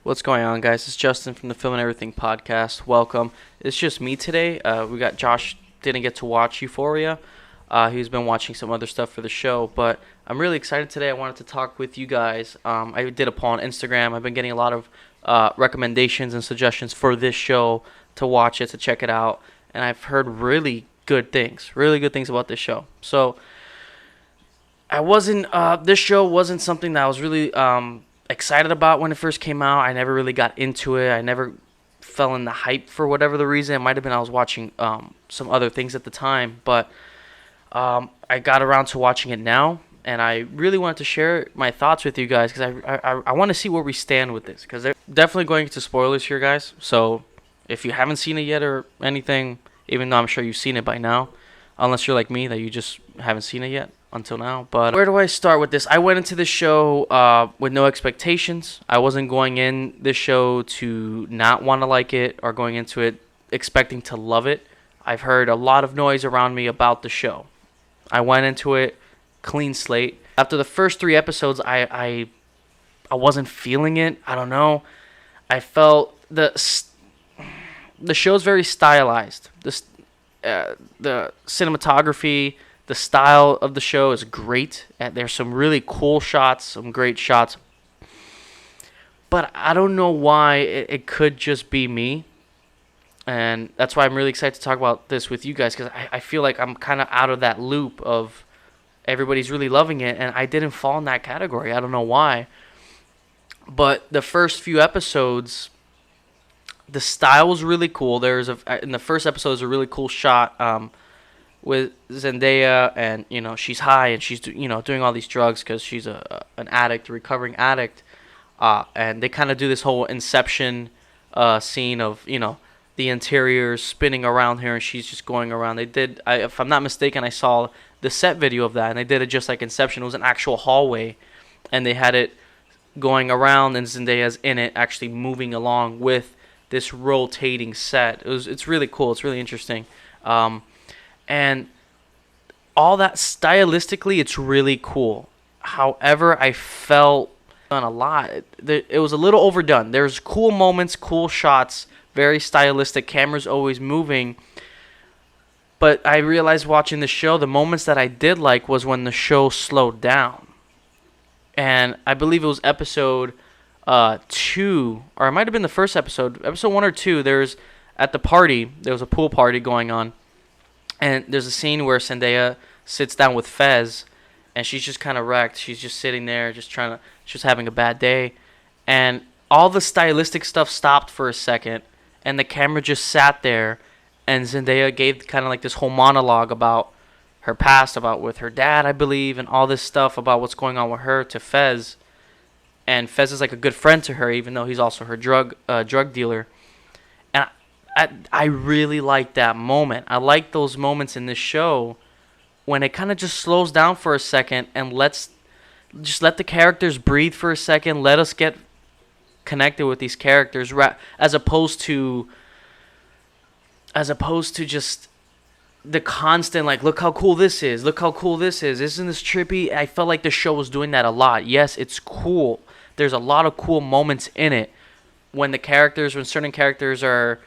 What's going on, guys? It's Justin from the Film and Everything podcast. Welcome. It's just me today. We got Josh didn't get to watch Euphoria. He's been watching some other stuff for the show, but I'm really excited today. I wanted to talk with you guys. I did a poll on Instagram. I've been getting a lot of recommendations and suggestions for this show to watch it, to check it out, and I've heard really good things about this show. So I wasn't. This show wasn't something that I was really excited about when it first came out. I never really got into it. I never fell in the hype for whatever the reason. It might have been I was watching some other things at the time, but I got around to watching it now, and I really wanted to share my thoughts with you guys because I want to see where we stand with this, because they're definitely going into spoilers here, guys. So if you haven't seen it yet or anything, even though I'm sure you've seen it by now, unless you're like me that you just haven't seen it yet until now. But where do I start with this? I went into this show with no expectations. I wasn't going in this show to not want to like it or going into it expecting to love it. I've heard a lot of noise around me about the show. I went into it clean slate. After the first 3 episodes, I wasn't feeling it. I don't know. I felt the show's very stylized. The cinematography, the style of the show is great. There's some really cool shots, some great shots. But I don't know why it could just be me. And that's why I'm really excited to talk about this with you guys, because I feel like I'm kind of out of that loop of everybody's really loving it, and I didn't fall in that category. I don't know why. But the first few episodes, the style was really cool. In the first episode, there's a really cool shot with Zendaya, and she's high and she's doing all these drugs because she's an addict, a recovering addict, and they kind of do this whole Inception scene of the interior spinning around her and she's just going around. If I'm not mistaken, I saw the set video of that, and they did it just like Inception. It was an actual hallway, and they had it going around, and Zendaya's in it, actually moving along with this rotating set. It's really cool. It's really interesting. And all that stylistically, it's really cool. However, I felt done a lot. It was a little overdone. There's cool moments, cool shots, very stylistic. Camera's always moving. But I realized watching the show, the moments that I did like was when the show slowed down. And I believe it was episode 2, or it might have been the first episode 1 or 2. There's at the party, there was a pool party going on. And there's a scene where Zendaya sits down with Fez, and she's just kind of wrecked. She's just sitting there, she's having a bad day. And all the stylistic stuff stopped for a second, and the camera just sat there, and Zendaya gave kind of like this whole monologue about her past, about with her dad, I believe, and all this stuff about what's going on with her to Fez. And Fez is like a good friend to her, even though he's also her drug dealer. I really like that moment. I like those moments in this show when it kind of just slows down for a second and let the characters breathe for a second. Let us get connected with these characters, as opposed to just the constant like, look how cool this is, isn't this trippy? I felt like the show was doing that a lot. Yes, it's cool. There's a lot of cool moments in it when certain characters are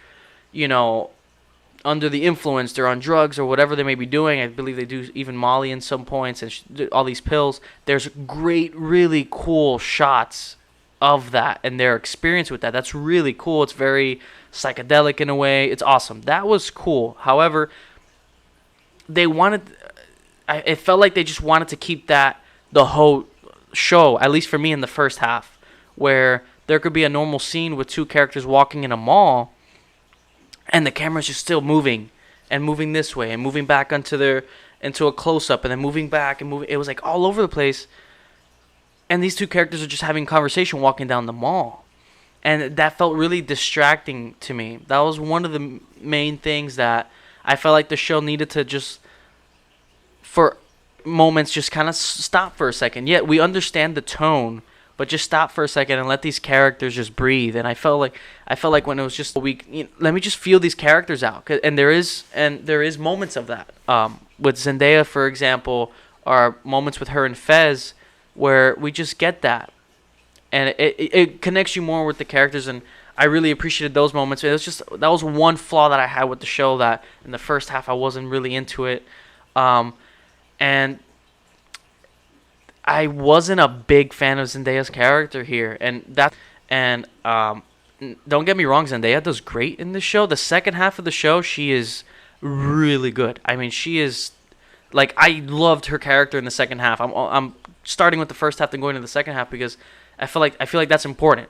under the influence, they're on drugs or whatever they may be doing. I believe they do even Molly in some points, and all these pills. There's great, really cool shots of that and their experience with that. That's really cool. It's very psychedelic in a way. It's awesome. That was cool. However, it felt like they just wanted to keep that the whole show, at least for me in the first half, where there could be a normal scene with 2 characters walking in a mall, and the camera's just still moving and moving this way and moving back into a close-up and then moving back and moving. It was like all over the place. And these 2 characters are just having conversation walking down the mall. And that felt really distracting to me. That was one of the main things that I felt like the show needed to just, for moments, just kind of stop for a second. Yet we understand the tone, but just stop for a second and let these characters just breathe. And I felt like when it was just a week, let me just feel these characters out. And there is moments of that. With Zendaya, for example, or moments with her and Fez, where we just get that. and it connects you more with the characters, and I really appreciated those moments. It was just that was one flaw that I had with the show, that in the first half I wasn't really into it, and I wasn't a big fan of Zendaya's character here, and don't get me wrong, Zendaya does great in this show. The second half of the show, she is really good. I mean, she is like, I loved her character in the second half. I'm starting with the first half and going to the second half because I feel like that's important.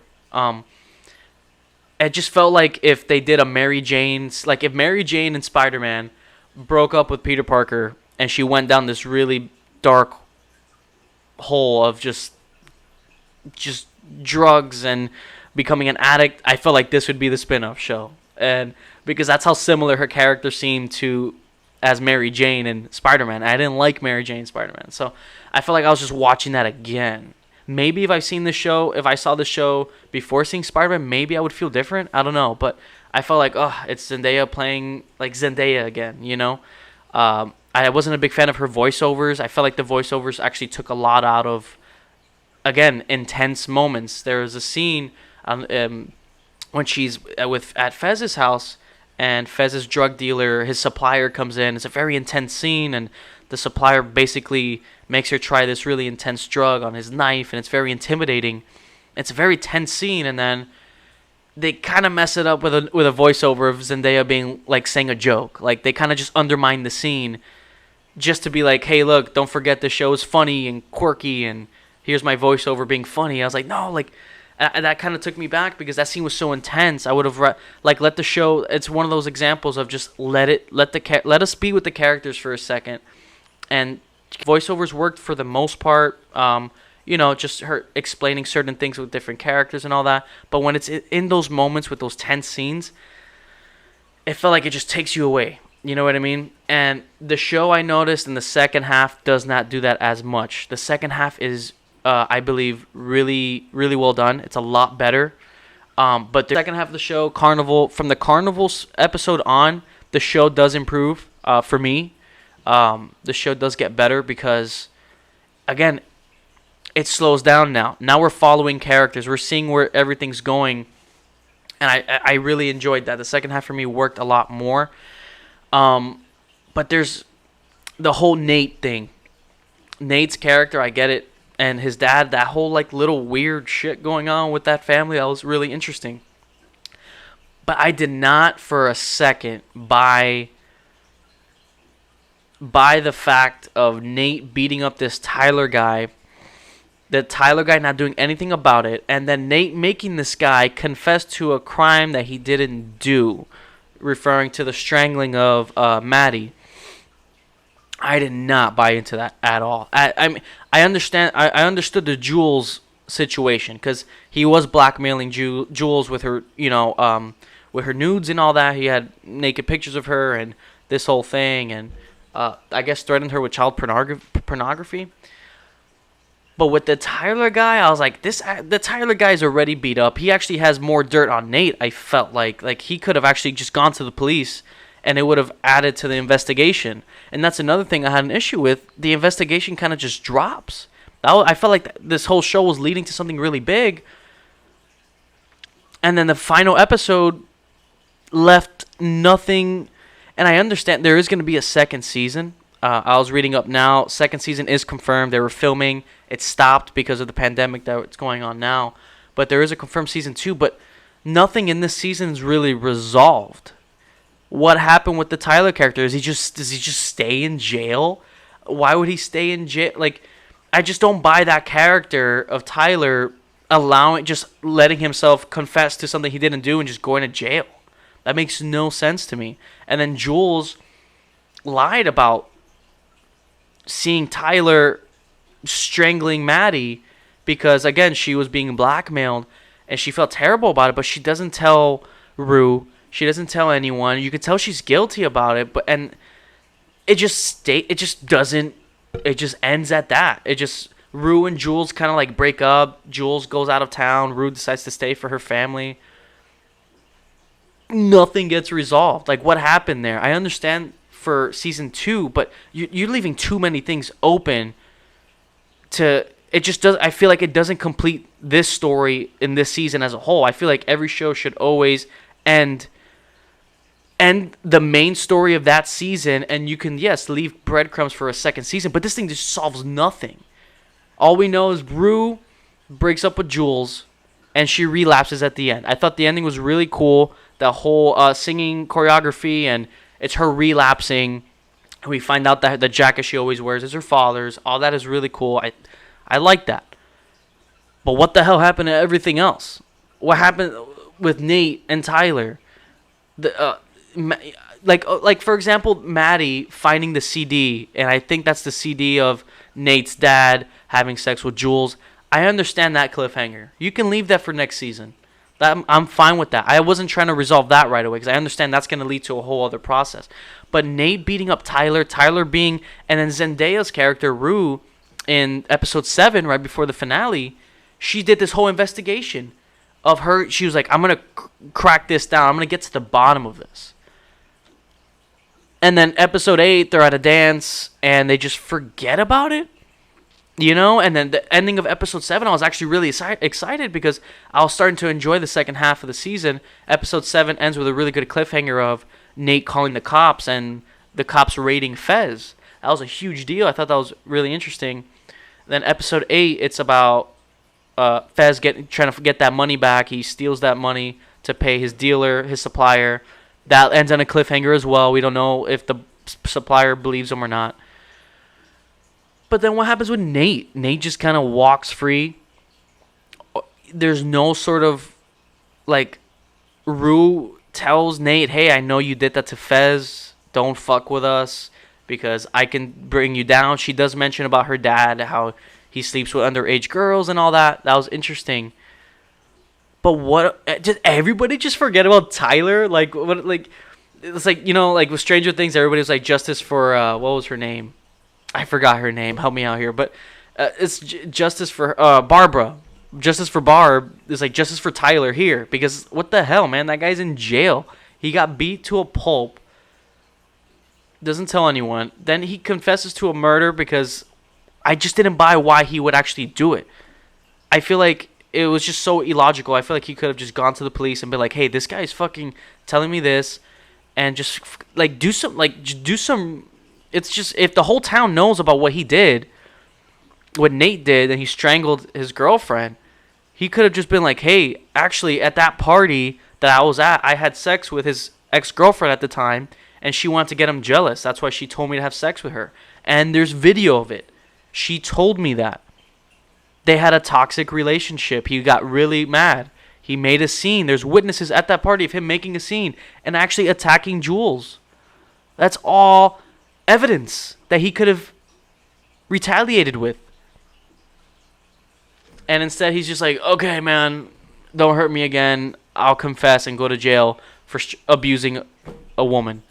It just felt like if they did a Mary Jane's, like if Mary Jane and Spider-Man broke up with Peter Parker and she went down this really dark hole of just drugs and becoming an addict, I felt like this would be the spin-off show. And because that's how similar her character seemed to as Mary Jane and Spider-Man. I didn't like Mary Jane and Spider-Man. So I felt like I was just watching that again. Maybe if I saw the show before seeing Spider-Man, maybe I would feel different. I don't know. But I felt like, it's Zendaya playing like Zendaya again, you know? I wasn't a big fan of her voiceovers. I felt like the voiceovers actually took a lot out of, again, intense moments. There was a scene when she's at Fez's house, and Fez's drug dealer, his supplier, comes in. It's a very intense scene, and the supplier basically makes her try this really intense drug on his knife, and it's very intimidating. It's a very tense scene, and then they kind of mess it up with a voiceover of Zendaya being like saying a joke. Like they kind of just undermine the scene just to be like, hey, look, don't forget the show is funny and quirky, and here's my voiceover being funny. I was like, no, like. That kind of took me back because that scene was so intense. I would have let the show. It's one of those examples of just let us be with the characters for a second, and voiceovers worked for the most part. Just her explaining certain things with different characters and all that. But when it's in those moments with those tense scenes, it felt like it just takes you away. You know what I mean? And the show, I noticed in the second half, does not do that as much. The second half is, I believe, really, really well done. It's a lot better. But the second half of the show, from the Carnival episode on, the show does improve for me. The show does get better because, again, it slows down now. Now we're following characters. We're seeing where everything's going. And I really enjoyed that. The second half for me worked a lot more. But there's the whole Nate thing. Nate's character, I get it. And his dad, that whole like little weird shit going on with that family, that was really interesting. But I did not for a second buy the fact of Nate beating up this Tyler guy, the Tyler guy not doing anything about it, and then Nate making this guy confess to a crime that he didn't do, referring to the strangling of Maddie. I did not buy into that at all. I understand. I understood the Jules situation because he was blackmailing Jules with her, with her nudes and all that. He had naked pictures of her and this whole thing, and I guess threatened her with child pornography. But with the Tyler guy, I was like, the Tyler guy's already beat up. He actually has more dirt on Nate. I felt like he could have actually just gone to the police, and it would have added to the investigation. And that's another thing I had an issue with. The investigation kind of just drops. I felt like this whole show was leading to something really big. And then the final episode left nothing. And I understand there is going to be a second season. I was reading up now. Second season is confirmed. They were filming. It stopped because of the pandemic that's going on now. But there is a confirmed season 2. But nothing in this season is really resolved. What happened with the Tyler character? Does he just stay in jail? Why would he stay in jail? Like, I just don't buy that character of Tyler just letting himself confess to something he didn't do and just going to jail. That makes no sense to me. And then Jules lied about seeing Tyler strangling Maddie because, again, she was being blackmailed and she felt terrible about it, but she doesn't tell Rue. She doesn't tell anyone. You could tell she's guilty about it, it just ends at that. Rue and Jules kind of like break up. Jules goes out of town. Rue decides to stay for her family. Nothing gets resolved. Like, what happened there? I understand for season 2, but you're leaving too many things open to it just does. I feel like it doesn't complete this story in this season as a whole. I feel like every show should always end the main story of that season, and you can, yes, leave breadcrumbs for a second season, but this thing just solves nothing. All we know is Rue breaks up with Jules, and she relapses at the end. I thought the ending was really cool. The whole singing choreography, and it's her relapsing. We find out that the jacket she always wears is her father's. All that is really cool. I like that. But what the hell happened to everything else? What happened with Nate and Tyler? Like for example, Maddie finding the CD, and I think that's the CD of Nate's dad having sex with Jules. I understand that cliffhanger. You can leave that for next season. I'm fine with that. I wasn't trying to resolve that right away because I understand that's going to lead to a whole other process. But Nate beating up Tyler being, and then Zendaya's character Rue in episode 7, right before the finale, she did this whole investigation of her. She was like, I'm going to crack this down. I'm going to get to the bottom of this. And then episode 8, they're at a dance and they just forget about it. You know, and then the ending of episode 7, I was actually really excited because I was starting to enjoy the second half of the season. Episode 7 ends with a really good cliffhanger of Nate calling the cops and the cops raiding Fez. That was a huge deal. I thought that was really interesting. Then episode 8, it's about Fez trying to get that money back. He steals that money to pay his dealer, his supplier. That ends on a cliffhanger as well. We don't know if the supplier believes him or not. But then what happens with Nate? Nate just kind of walks free. There's no sort of, like, Rue tells Nate, hey, I know you did that to Fez. Don't fuck with us because I can bring you down. She does mention about her dad, how he sleeps with underage girls and all that. That was interesting. But what? Did everybody just forget about Tyler? Like, what? Like, it's like, you know, like with Stranger Things, everybody was like, justice for, what was her name? I forgot her name. Help me out here. But it's justice for Barbara. Justice for Barb is like justice for Tyler here. Because what the hell, man? That guy's in jail. He got beat to a pulp. Doesn't tell anyone. Then he confesses to a murder because I just didn't buy why he would actually do it. I feel like it was just so illogical. I feel like he could have just gone to the police and been like, hey, this guy's fucking telling me this. And just like do some. It's just, if the whole town knows about what he did, what Nate did, and he strangled his girlfriend, he could have just been like, hey, actually, at that party that I was at, I had sex with his ex-girlfriend at the time, and she wanted to get him jealous. That's why she told me to have sex with her. And there's video of it. She told me that. They had a toxic relationship. He got really mad. He made a scene. There's witnesses at that party of him making a scene and actually attacking Jules. That's all evidence that he could have retaliated with. And instead he's just like, okay, man, don't hurt me again. I'll confess and go to jail for abusing a woman.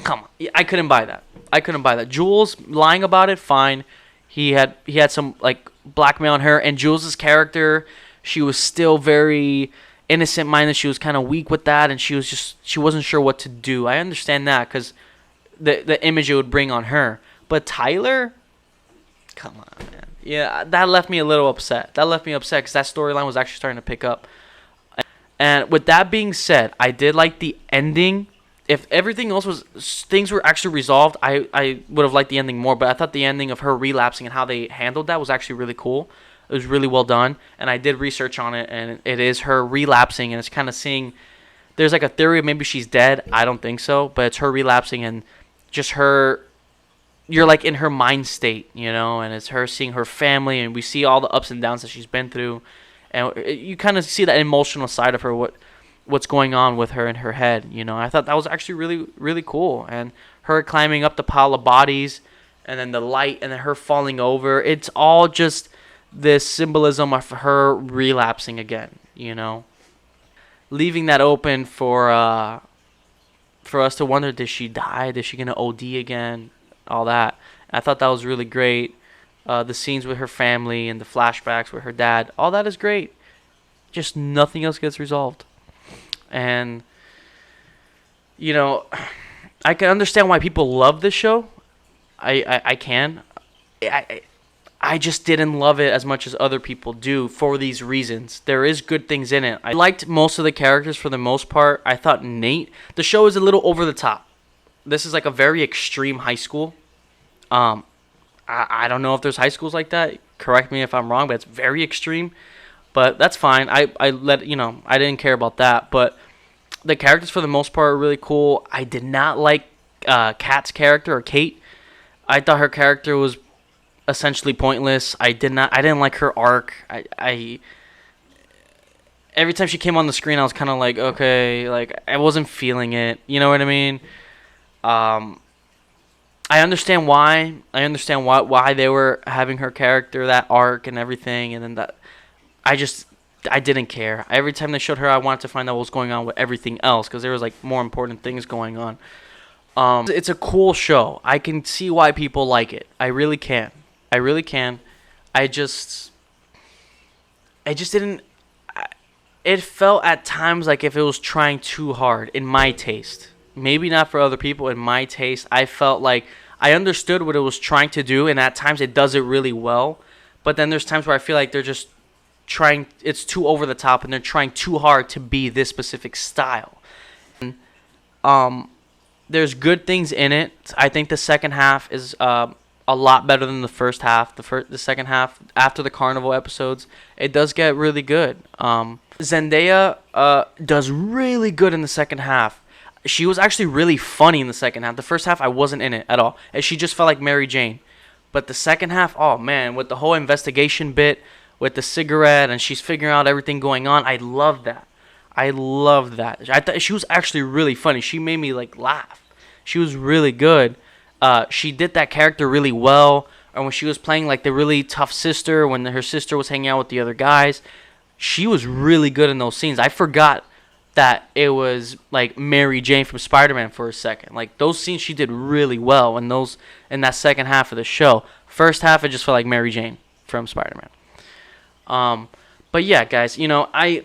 Come on. I couldn't buy that. Jules lying about it, fine. He had some like blackmail on her, and Jules's character, she was still very innocent minded. She was kind of weak with that, and she wasn't sure what to do. I understand that because the image it would bring on her. But Tyler, come on, man. Yeah, that left me a little upset. Because that storyline was actually starting to pick up. And with that being said, I did like the ending. If everything else things were actually resolved, I would have liked the ending more. But I thought the ending of her relapsing and how they handled that was actually really cool. It was really well done. And I did research on it, and it is her relapsing, and it's kind of seeing, there's like a theory of maybe she's dead. I don't think so, but it's her relapsing and just her, you're like in her mind state, you know, and it's her seeing her family, and we see all the ups and downs that she's been through, and you kind of see that emotional side of her, what's going on with her in her head, you know. I thought that was actually really, really cool, and her climbing up the pile of bodies, and then the light, and then her falling over, it's all just this symbolism of her relapsing again, you know, leaving that open for us to wonder, did she die? Is she going to OD again? All that. I thought that was really great. The scenes with her family and the flashbacks with her dad, all that is great. Just nothing else gets resolved. And, you know, I can understand why people love this show. I can. I just didn't love it as much as other people do for these reasons. There is good things in it. I liked most of the characters for the most part. I thought Nate, the show is a little over the top. This is like a very extreme high school. I don't know if there's high schools like that. Correct me if I'm wrong, but it's very extreme. But that's fine. I didn't care about that. But the characters for the most part are really cool. I did not like Kat's character, or Kate. I thought her character was essentially pointless. I didn't like her arc. I every time she came on the screen, I was kind of like, okay, like I wasn't feeling it. You know what I mean? I understand why. I understand why they were having her character, that arc and everything, and then that. I didn't care. Every time they showed her, I wanted to find out what was going on with everything else, because there was like more important things going on. It's a cool show. I can see why people like it. I really can. I really can. I just didn't. It felt at times like if it was trying too hard, in my taste. Maybe not for other people. In my taste, I felt like I understood what it was trying to do, and at times it does it really well. But then there's times where I feel like they're just trying. It's too over the top, and they're trying too hard to be this specific style. And, there's good things in it. I think the second half is a lot better than the first half. The second half, after the carnival episodes, it does get really good. Zendaya does really good in the second half. She was actually really funny in the second half. The first half, I wasn't in it at all. And she just felt like Mary Jane. But the second half, oh man, with the whole investigation bit, with the cigarette, and she's figuring out everything going on, I loved that. I thought she was actually really funny. She made me like laugh. She was really good. She did that character really well. And when she was playing like the really tough sister, when her sister was hanging out with the other guys, she was really good in those scenes. I forgot that it was like Mary Jane from Spider-Man for a second. Like those scenes she did really well in that second half of the show. First half it just felt like Mary Jane from Spider-Man. But yeah, guys, I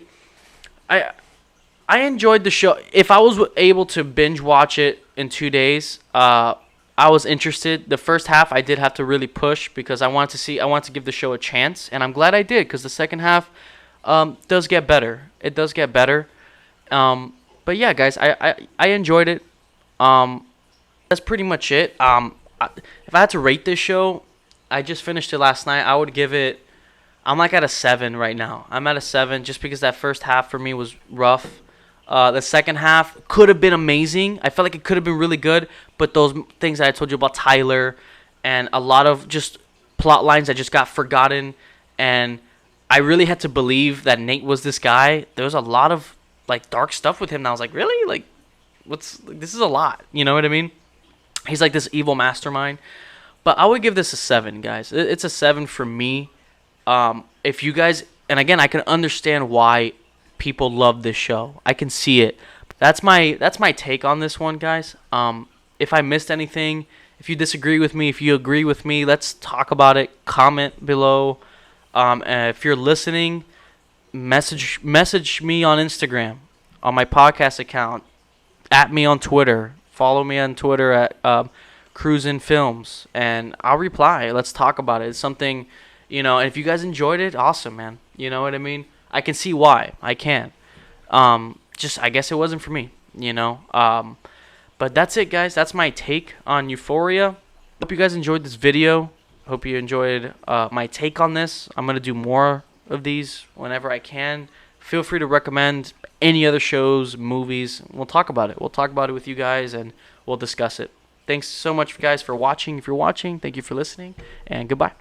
enjoyed the show. If I was able to binge watch it in 2 days, I was interested. The first half I did have to really push because I wanted to give the show a chance, and I'm glad I did because the second half does get better. It does get better. But yeah, guys, I enjoyed it. That's pretty much it. If I had to rate this show, I just finished it last night. I would give it. I'm like at a 7 right now. I'm at a 7 just because that first half for me was rough. The second half could have been amazing. I felt like it could have been really good, but those things that I told you about Tyler and a lot of just plot lines that just got forgotten, and I really had to believe that Nate was this guy. There was a lot of like dark stuff with him, and I was like, really? Like, this is a lot. You know what I mean? He's like this evil mastermind. But I would give this a 7, guys. It's a 7 for me. If you guys, and again, I can understand why people love this show. I can see it. That's my take on this one, guys. If I missed anything, if you disagree with me, if you agree with me, let's talk about it. Comment below. And if you're listening, message me on Instagram, on my podcast account, at me on Twitter. Follow me on Twitter at Cruisin' Films, and I'll reply. Let's talk about it. It's something, and if you guys enjoyed it, awesome, man. You know what I mean? I can see why. I can. I guess it wasn't for me, But that's it, guys. That's my take on Euphoria. Hope you guys enjoyed this video. Hope you enjoyed my take on this. I'm going to do more of these whenever I can. Feel free to recommend any other shows, movies. We'll talk about it. We'll talk about it with you guys, and we'll discuss it. Thanks so much, guys, for watching. If you're watching, thank you for listening, and goodbye.